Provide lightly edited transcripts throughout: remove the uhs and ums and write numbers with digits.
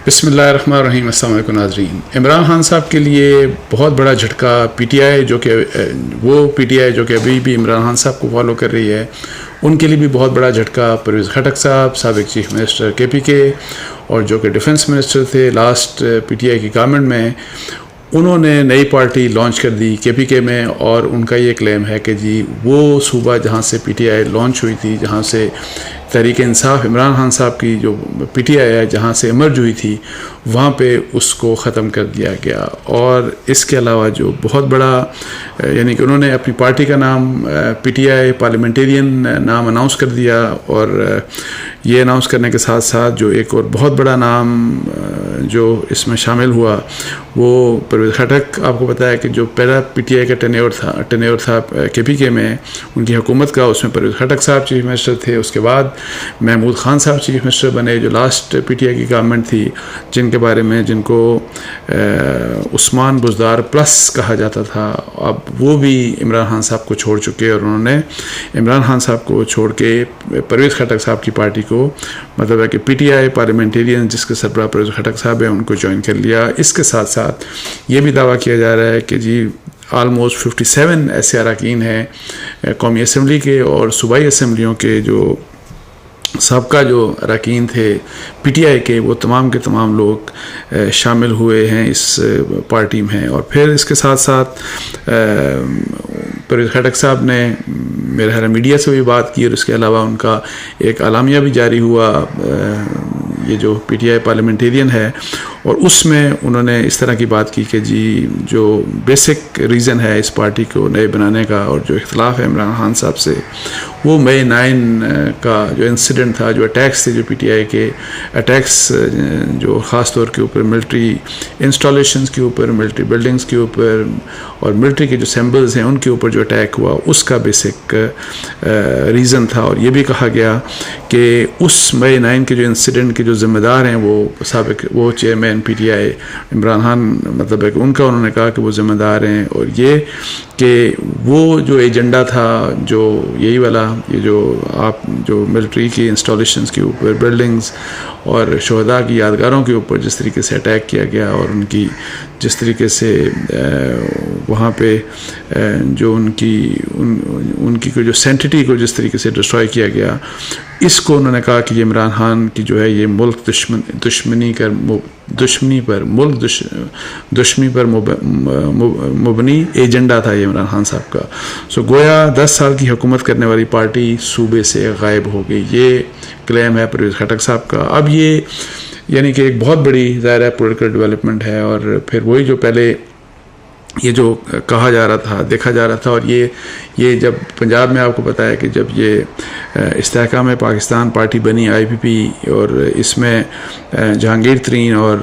بسم اللہ الرحمن الرحیم. السلام علیکم ناظرین. عمران خان صاحب کے لیے بہت بڑا جھٹکا پی ٹی آئی جو کہ ابھی بھی عمران خان صاحب کو فالو کر رہی ہے، ان کے لیے بھی بہت بڑا جھٹکا. پرویز خٹک صاحب سابق چیف منسٹر کے پی کے اور جو کہ ڈیفنس منسٹر تھے لاسٹ پی ٹی آئی کی گورنمنٹ میں، انہوں نے نئی پارٹی لانچ کر دی کے پی کے میں، اور ان کا یہ کلیم ہے کہ جی وہ صوبہ جہاں سے پی ٹی آئی لانچ ہوئی تھی، جہاں سے تحریک انصاف عمران خان صاحب کی جو پی ٹی آئی ہے جہاں سے ایمرج ہوئی تھی، وہاں پہ اس کو ختم کر دیا گیا. اور اس کے علاوہ جو بہت بڑا یعنی کہ انہوں نے اپنی پارٹی کا نام پی ٹی آئی پارلیمنٹیرین نام اناؤنس کر دیا، اور یہ اناؤنس کرنے کے ساتھ ساتھ جو ایک اور بہت بڑا نام جو اس میں شامل ہوا وہ پرویز خٹک. آپ کو پتہ ہے کہ جو پہلا پی ٹی آئی کا ٹینیور تھا کے پی کے میں ان کی حکومت کا، اس میں پرویز خٹک صاحب چیف منسٹر تھے. اس کے بعد محمود خان صاحب چیف منسٹر بنے جو لاسٹ پی ٹی آئی کی گورنمنٹ تھی، جن کو عثمان بزدار پلس کہا جاتا تھا. اب وہ بھی عمران خان صاحب کو چھوڑ چکے، اور انہوں نے عمران خان صاحب کو چھوڑ کے پرویز خٹک صاحب کی پارٹی کو، مطلب ہے کہ پی ٹی آئی پارلیمنٹیرین جس کے سربراہ پرویز خٹک صاحب ہیں، ان کو جوائن کر لیا. اس کے ساتھ ساتھ یہ بھی دعویٰ کیا جا رہا ہے کہ جی آلموسٹ 57 ایسے اراکین ہیں قومی اسمبلی کے اور صوبائی اسمبلیوں کے جو سابقہ جو اراکین تھے پی ٹی آئی کے، وہ تمام کے تمام لوگ شامل ہوئے ہیں اس پارٹی میں. اور پھر اس کے ساتھ ساتھ پرویز خٹک صاحب نے میرے خیال میڈیا سے بھی بات کی، اور اس کے علاوہ ان کا ایک اعلامیہ بھی جاری ہوا یہ جو پی ٹی آئی پارلیمنٹیرین ہے، اور اس میں انہوں نے اس طرح کی بات کی کہ جی جو بیسک ریزن ہے اس پارٹی کو نئے بنانے کا اور جو اختلاف ہے عمران خان صاحب سے، وہ مئی 9 کا جو انسیڈنٹ تھا، جو اٹیکس تھے، جو پی ٹی آئی کے اٹیکس جو خاص طور کے اوپر ملٹری انسٹالیشنز کے اوپر، ملٹری بلڈنگز کے اوپر اور ملٹری کے جو سمبلز ہیں ان کے اوپر جو اٹیک ہوا، اس کا بیسک ریزن تھا. اور یہ بھی کہا گیا کہ اس مئی 9 کے جو انسیڈنٹ کے جو ذمہ دار ہیں وہ chairman P T I Imran Khan, مطلب ہے کہ ان کا انہوں نے کہا کہ وہ ذمہ دار ہیں، اور یہ کہ وہ جو ایجنڈا تھا جو یہی والا یہ جو ملٹری کی انسٹالیشنز کے اوپر، بلڈنگز اور شہداء کی یادگاروں کے اوپر جس طریقے سے اٹیک کیا گیا، اور ان کی جس طریقے سے وہاں پہ جو ان کی جو سینٹیٹی کو جس طریقے سے ڈسٹروائے کیا گیا، اس کو انہوں نے کہا کہ یہ عمران خان کی جو ہے یہ ملک دشمنی پر مبنی ایجنڈا تھا یہ عمران خان صاحب کا. گویا 10 سال کی حکومت کرنے والی پارٹی صوبے سے غائب ہو گئی، یہ کلیم ہے پرویز خٹک صاحب کا. اب یہ یعنی کہ ایک بہت بڑی ظاہر ہے پولیٹیکل ڈیولپمنٹ ہے، اور پھر وہی جو پہلے یہ جو کہا جا رہا تھا، دیکھا جا رہا تھا، اور یہ جب پنجاب میں آپ کو پتہ ہے کہ جب یہ استحکام پاکستان پارٹی بنی آئی پی پی، اور اس میں جہانگیر ترین اور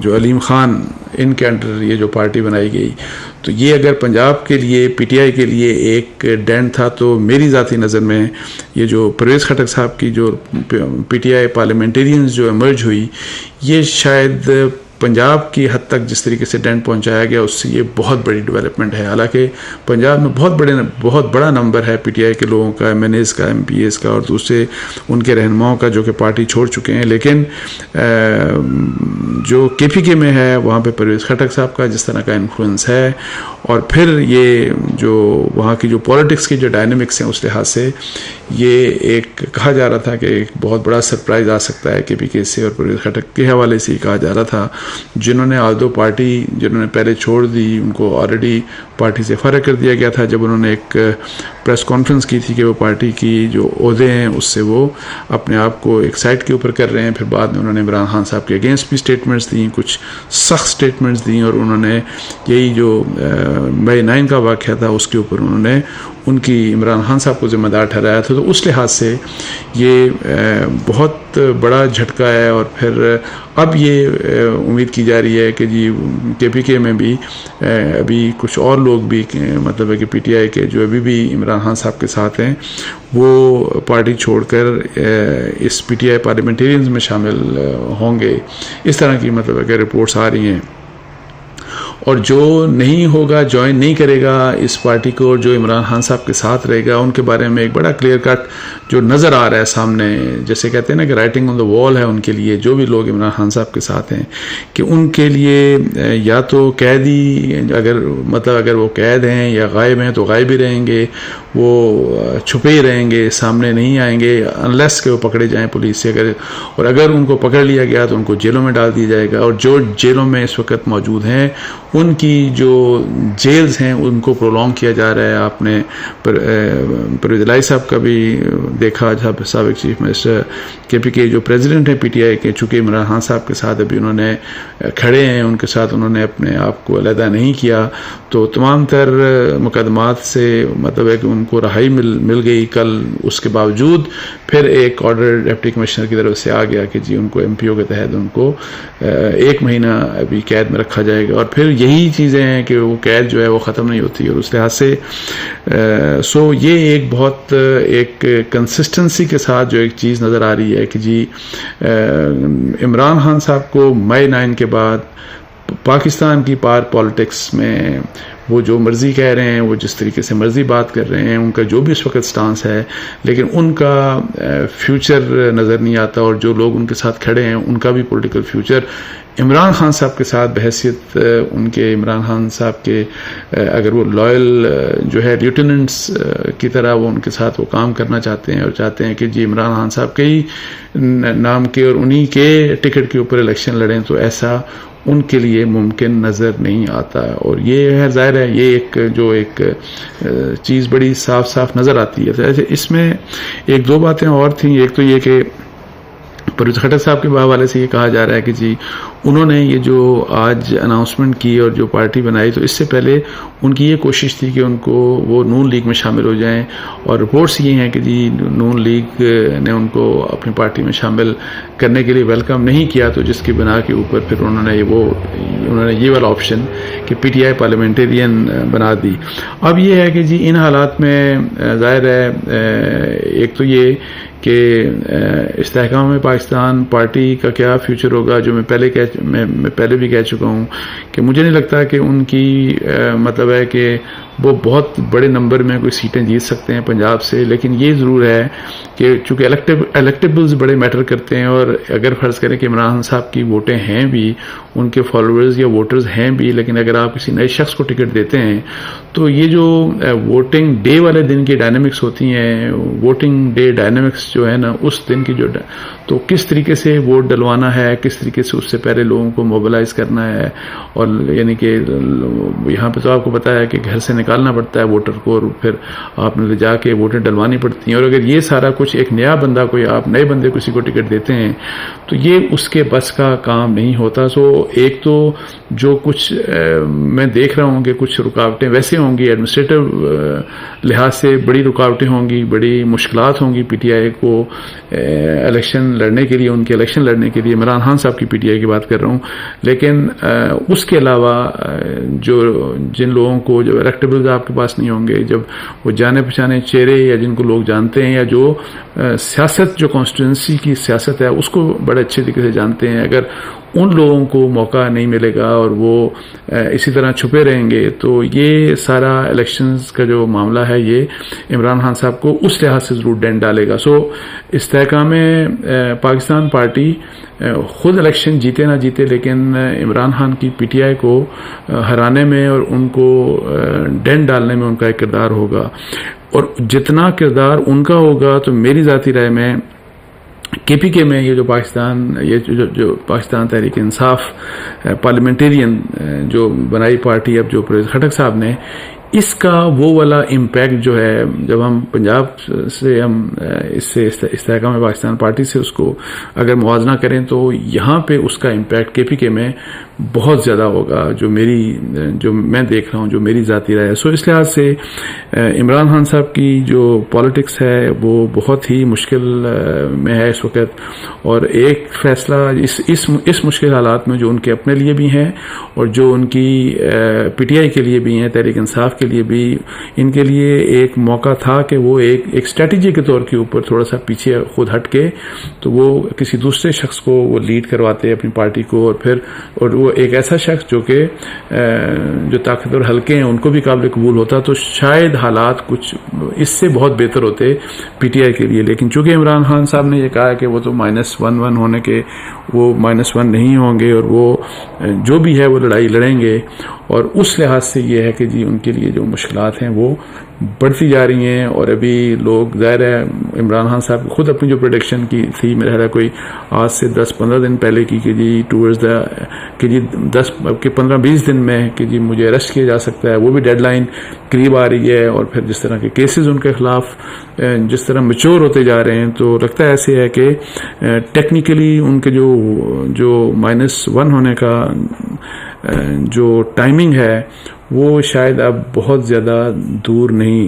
جو علیم خان ان کے انڈر یہ جو پارٹی بنائی گئی، تو یہ اگر پنجاب کے لیے پی ٹی آئی کے لیے ایک ڈینٹ تھا، تو میری ذاتی نظر میں یہ جو پرویز خٹک صاحب کی جو پی ٹی آئی پارلیمنٹیرینز جو ایمرج ہوئی، یہ شاید پنجاب کی حد تک جس طریقے سے ڈینٹ پہنچایا گیا، اس سے یہ بہت بڑی ڈیولپمنٹ ہے. حالانکہ پنجاب میں بہت بڑا نمبر ہے پی ٹی آئی کے لوگوں کا، ایم این ایز کا، ایم پی ایز کا، اور دوسرے ان کے رہنماؤں کا جو کہ پارٹی چھوڑ چکے ہیں. لیکن جو کے پی کے میں ہے وہاں پہ پرویز خٹک صاحب کا جس طرح کا انفلوئنس ہے، اور پھر یہ جو وہاں کی جو پولیٹکس کی جو ڈائنمکس ہیں اس لحاظ سے یہ ایک کہا جا رہا تھا کہ ایک بہت بڑا سرپرائز آ سکتا ہے کے پی کے سے. اور پرویز خٹک کے حوالے سے ہی کہا جا رہا تھا جنہوں نے پہلے چھوڑ دی، ان کو آلریڈی پارٹی سے فارغ کر دیا گیا تھا، جب انہوں نے ایک پریس کانفرنس کی تھی کہ وہ پارٹی کی جو عہدے ہیں اس سے وہ اپنے آپ کو ایک سائٹ کے اوپر کر رہے ہیں. پھر بعد میں انہوں نے عمران خان صاحب کے اگینسٹ بھی اسٹیٹمنٹس دیں، کچھ سخت اسٹیٹمنٹس دیں، اور انہوں نے یہی جو مئی 9 کا واقعہ تھا اس کے اوپر انہوں نے ان کی عمران خان صاحب کو ذمہ دار ٹھہرایا تھا. تو اس لحاظ سے یہ بہت بڑا جھٹکا ہے. اور پھر اب یہ امید کی جا رہی ہے کہ جی کے پی کے میں بھی ابھی کچھ اور لوگ بھی، مطلب ہے کہ پی ٹی آئی کے جو ابھی بھی عمران خان صاحب کے ساتھ ہیں، وہ پارٹی چھوڑ کر اس پی ٹی آئی پارلیمنٹیرینز میں شامل ہوں گے. اس طرح کی مطلب ہے کہ رپورٹس آ رہی ہیں. اور جو نہیں ہوگا، جوائن نہیں کرے گا اس پارٹی کو، جو عمران خان صاحب کے ساتھ رہے گا، ان کے بارے میں ایک بڑا کلیئر کٹ جو نظر آ رہا ہے سامنے، جیسے کہتے ہیں نا کہ رائٹنگ آن دا وال ہے ان کے لیے، جو بھی لوگ عمران خان صاحب کے ساتھ ہیں، کہ ان کے لیے یا تو قیدی، اگر وہ قید ہیں یا غائب ہیں تو غائب ہی رہیں گے، وہ چھپے ہی رہیں گے، سامنے نہیں آئیں گے انلیس کہ وہ پکڑے جائیں پولیس سے، اور اگر ان کو پکڑ لیا گیا تو ان کو جیلوں میں ڈال دیا جائے گا، اور جو جیلوں میں اس وقت موجود ہیں ان کی جو جیلز ہیں ان کو پرولونگ کیا جا رہا ہے. آپ نے پرویز الہی صاحب کا بھی دیکھا، سابق چیف منسٹر کے پی کے جو پریزیڈنٹ ہیں پی ٹی آئی کے، چونکہ عمران خان صاحب کے ساتھ ابھی انہوں نے کھڑے ہیں، ان کے ساتھ انہوں نے اپنے آپ کو علیحدہ نہیں کیا، تو تمام تر مقدمات سے مطلب ہے کہ ان کو رہائی مل گئی کل. اس کے باوجود پھر ایک آرڈر ڈپٹی کمشنر کی طرف سے آ گیا کہ جی ان کو ایم پی او کے تحت ان کو 1 مہینہ ابھی قید میں رکھا جائے گا، اور پھر یہی چیزیں ہیں کہ وہ قید جو ہے وہ ختم نہیں ہوتی. اور اس لحاظ سے یہ ایک بہت ایک کنسسٹنسی کے ساتھ جو ایک چیز نظر آ رہی ہے کہ جی عمران خان صاحب کو مئی 9 کے بعد پاکستان کی پالیٹکس میں وہ جو مرضی کہہ رہے ہیں، وہ جس طریقے سے مرضی بات کر رہے ہیں، ان کا جو بھی اس وقت سٹانس ہے، لیکن ان کا فیوچر نظر نہیں آتا، اور جو لوگ ان کے ساتھ کھڑے ہیں ان کا بھی پولیٹیکل فیوچر عمران خان صاحب کے ساتھ بحیثیت ان کے عمران خان صاحب کے اگر وہ لائل جو ہے لیوٹیننٹس کی طرح وہ ان کے ساتھ وہ کام کرنا چاہتے ہیں، اور چاہتے ہیں کہ جی عمران خان صاحب کے ہی نام کے اور انہی کے ٹکٹ کے اوپر الیکشن لڑیں، تو ایسا ان کے لیے ممکن نظر نہیں آتا. اور یہ ہے ظاہر ہے یہ ایک چیز بڑی صاف نظر آتی ہے. اس میں 1-2 باتیں اور تھیں. ایک تو یہ کہ پرویز خٹک صاحب کے حوالے سے یہ کہا جا رہا ہے کہ جی انہوں نے یہ جو آج اناؤنسمنٹ کی اور جو پارٹی بنائی، تو اس سے پہلے ان کی یہ کوشش تھی کہ ان کو وہ نون لیگ میں شامل ہو جائیں، اور رپورٹس یہ ہیں کہ جی نون لیگ نے ان کو اپنی پارٹی میں شامل کرنے کے لیے ویلکم نہیں کیا، تو جس کی بنا کے اوپر پھر انہوں نے یہ والا آپشن کہ پی ٹی آئی پارلیمنٹرین بنا دی. اب یہ ہے کہ جی ان حالات میں ظاہر ہے ایک تو یہ کہ استحکام پاکستان پارٹی کا کیا فیوچر ہوگا، جو میں پہلے بھی کہہ چکا ہوں کہ مجھے نہیں لگتا کہ ان کی مطلب ہے کہ وہ بہت بڑے نمبر میں کوئی سیٹیں جیت سکتے ہیں پنجاب سے، لیکن یہ ضرور ہے کہ چونکہ الیکٹیبلز بڑے میٹر کرتے ہیں، اور اگر فرض کریں کہ عمران خان صاحب کی ووٹیں ہیں بھی، ان کے فالوورز یا ووٹرز ہیں بھی، لیکن اگر آپ کسی نئے شخص کو ٹکٹ دیتے ہیں تو یہ جو ووٹنگ ڈے والے دن کی ڈائنامکس ہوتی ہیں، ووٹنگ ڈے ڈائنامکس جو ہے نا اس دن کی تو کس طریقے سے ووٹ ڈلوانا ہے، کس طریقے سے اس سے پہلے لوگوں کو موبلائز کرنا ہے، اور یعنی کہ یہاں پہ تو آپ کو پتا ہے کہ گھر سے نکالنا پڑتا ہے ووٹر کو، اور پھر آپ نے لے جا کے ووٹیں ڈلوانی پڑتی ہیں، اور اگر یہ سارا کچھ ایک نیا بندہ کوئی آپ نئے بندے کسی کو ٹکٹ دیتے ہیں تو یہ اس کے بس کا کام نہیں ہوتا. ایک تو جو کچھ میں دیکھ رہا ہوں کہ کچھ رکاوٹیں ویسے ہوں گی، ایڈمنسٹریٹو لحاظ سے بڑی رکاوٹیں ہوں گی، بڑی مشکلات ہوں گی پی ٹی آئی کو الیکشن لڑنے کے لیے، ان کے الیکشن لڑنے کے لیے. عمران خان صاحب کی پی ٹی آئی کی بات کر رہا ہوں، لیکن اس کے علاوہ جن لوگوں کو جو الیکٹیبلز آپ کے پاس نہیں ہوں گے، جب وہ جانے پہچانے چہرے یا جن کو لوگ جانتے ہیں، یا جو سیاست جو کانسٹیٹوئنسی کی سیاست ہے اس کو بڑے اچھے طریقے سے جانتے ہیں، اگر ان لوگوں کو موقع نہیں ملے گا اور وہ اسی طرح چھپے رہیں گے تو یہ سارا الیکشنز کا جو معاملہ ہے یہ عمران خان صاحب کو اس لحاظ سے ضرور ڈینٹ ڈالے گا. استحکام پاکستان پارٹی خود الیکشن جیتے نہ جیتے، لیکن عمران خان کی پی ٹی آئی کو ہرانے میں اور ان کو ڈینٹ ڈالنے میں ان کا ایک کردار ہوگا، اور جتنا کردار ان کا ہوگا تو میری ذاتی رائے میں کے پی کے میں یہ جو پاکستان تحریک انصاف پارلیمنٹرین جو بنائی پارٹی اب جو پرویز خٹک صاحب نے، اس کا وہ والا امپیکٹ جو ہے، جب ہم پنجاب سے ہم اس سے استحکام پاکستان پارٹی سے اس کو اگر موازنہ کریں تو یہاں پہ اس کا امپیکٹ کے پی کے میں بہت زیادہ ہوگا، جو میں دیکھ رہا ہوں، جو میری ذاتی رائے ہے. اس لحاظ سے عمران خان صاحب کی جو پالیٹکس ہے وہ بہت ہی مشکل میں ہے اس وقت، اور ایک فیصلہ اس مشکل حالات میں جو ان کے اپنے لیے بھی ہیں اور جو ان کی پی ٹی آئی کے لیے بھی ہیں، تحریک انصاف کے لیے بھی ان کے لیے ایک موقع تھا کہ وہ ایک اسٹریٹجی کے طور کے اوپر تھوڑا سا پیچھے خود ہٹ کے تو وہ کسی دوسرے شخص کو وہ لیڈ کرواتے اپنی پارٹی کو، اور وہ ایک ایسا شخص جو کہ جو طاقتور حلقے ہیں ان کو بھی قابل قبول ہوتا، تو شاید حالات کچھ اس سے بہت بہتر ہوتے پی ٹی آئی کے لیے. لیکن چونکہ عمران خان صاحب نے یہ کہا کہ وہ تو -1 ہونے کے وہ -1 نہیں ہوں گے، اور وہ جو بھی ہے وہ لڑائی لڑیں گے، اور اس لحاظ سے یہ ہے کہ جی ان کے لیے جو مشکلات ہیں وہ بڑھتی جا رہی ہیں. اور ابھی لوگ ظاہر ہے عمران خان صاحب خود اپنی جو پروڈکشن کی تھی، میرا خیال ہے کوئی آج سے 10-15 دن پہلے کی کہ جی ٹورڈز دا کہ جی 15-20 دن میں کہ جی مجھے اریسٹ کیا جا سکتا ہے، وہ بھی ڈیڈ لائن قریب آ رہی ہے. اور پھر جس طرح کے کیسز ان کے خلاف جس طرح میچور ہوتے جا رہے ہیں، تو لگتا ہے ایسے ہے کہ ٹیکنیکلی ان کے جو -1 ہونے کا جو ٹائمنگ ہے وہ شاید اب بہت زیادہ دور نہیں.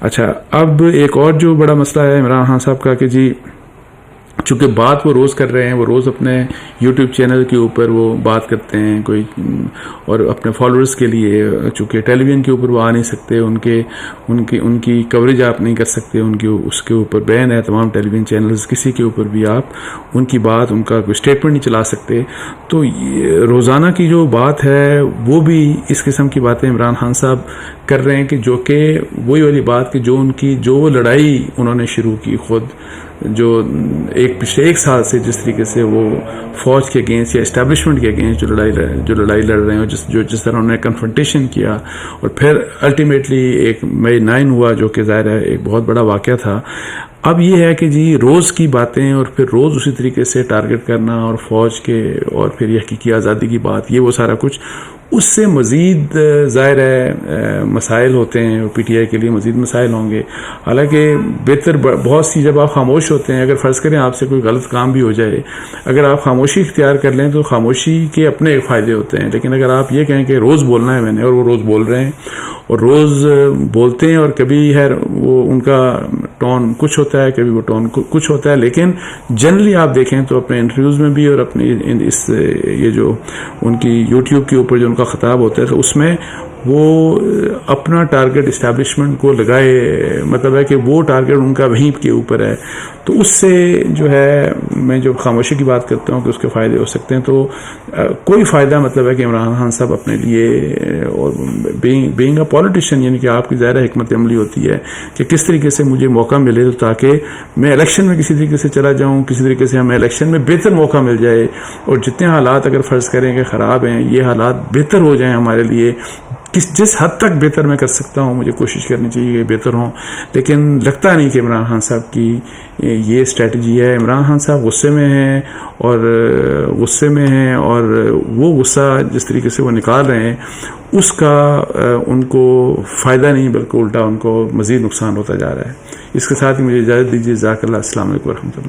اچھا، اب ایک اور جو بڑا مسئلہ ہے عمران خان صاحب کا کہ جی چونکہ بات وہ روز کر رہے ہیں، وہ روز اپنے یوٹیوب چینل کے اوپر وہ بات کرتے ہیں کوئی، اور اپنے فالوورز کے لیے چونکہ ٹیلی ویژن کے اوپر وہ آ نہیں سکتے، ان کی کوریج آپ نہیں کر سکتے، اس کے اوپر بین ہے تمام ٹیلی ویژن چینلز، کسی کے اوپر بھی آپ ان کی بات، ان کا کوئی اسٹیٹمنٹ نہیں چلا سکتے. تو روزانہ کی جو بات ہے وہ بھی اس قسم کی باتیں عمران خان صاحب کر رہے ہیں کہ جو کہ وہی والی بات کہ جو لڑائی انہوں نے شروع کی خود، جو پچھلے 1 سال سے جس طریقے سے وہ فوج کے اگینسٹ یا اسٹیبلشمنٹ کے اگینسٹ جو لڑائی لڑ رہے ہیں، جس طرح انہوں نے کنفرنٹیشن کیا، اور پھر الٹیمیٹلی ایک مئی 9 ہوا جو کہ ظاہر ہے ایک بہت بڑا واقعہ تھا. اب یہ ہے کہ جی روز کی باتیں اور پھر روز اسی طریقے سے ٹارگٹ کرنا، اور فوج کے، اور پھر یہ حقیقی آزادی کی بات، یہ وہ سارا کچھ، اس سے مزید ظاہر ہے مسائل ہوتے ہیں، اور پی ٹی آئی کے لیے مزید مسائل ہوں گے. حالانکہ بہتر بہت سی جب آپ خاموش ہوتے ہیں، اگر فرض کریں آپ سے کوئی غلط کام بھی ہو جائے، اگر آپ خاموشی اختیار کر لیں تو خاموشی کے اپنے ایک فائدے ہوتے ہیں. لیکن اگر آپ یہ کہیں کہ روز بولنا ہے میں نے، اور وہ روز بول رہے ہیں اور روز بولتے ہیں، اور کبھی ہے وہ ان کا ٹون کچھ ہوتا ہے، کبھی وہ ٹون کچھ ہوتا ہے، لیکن جنرلی آپ دیکھیں تو اپنے انٹرویوز میں بھی اور اپنے یہ جو ان کی یوٹیوب کے اوپر جو ان کا خطاب ہوتا ہے، تو اس میں وہ اپنا ٹارگٹ اسٹیبلشمنٹ کو لگائے، مطلب ہے کہ وہ ٹارگٹ ان کا وہیں کے اوپر ہے. تو اس سے جو ہے میں جو خاموشی کی بات کرتا ہوں کہ اس کے فائدے ہو سکتے ہیں، تو کوئی فائدہ مطلب ہے کہ عمران خان صاحب اپنے لیے، اور بینگ اے پولیٹیشین، یعنی کہ آپ کی ظاہر حکمت عملی ہوتی ہے کہ کس طریقے سے مجھے موقع ملے تو تاکہ میں الیکشن میں کسی طریقے سے چلا جاؤں، کسی طریقے سے ہمیں الیکشن میں بہتر موقع مل جائے، اور جتنے حالات اگر فرض کریں کہ خراب ہیں، یہ حالات بہتر ہو جائیں ہمارے لیے، جس حد تک بہتر میں کر سکتا ہوں مجھے کوشش کرنی چاہیے کہ بہتر ہوں. لیکن لگتا نہیں کہ عمران خان صاحب کی یہ اسٹریٹجی ہے. عمران خان صاحب غصے میں ہیں، اور وہ غصہ جس طریقے سے وہ نکال رہے ہیں اس کا ان کو فائدہ نہیں بلکہ الٹا ان کو مزید نقصان ہوتا جا رہا ہے. اس کے ساتھ ہی مجھے اجازت دیجیے. جزاک اللہ. السلام علیکم ورحمۃ اللہ.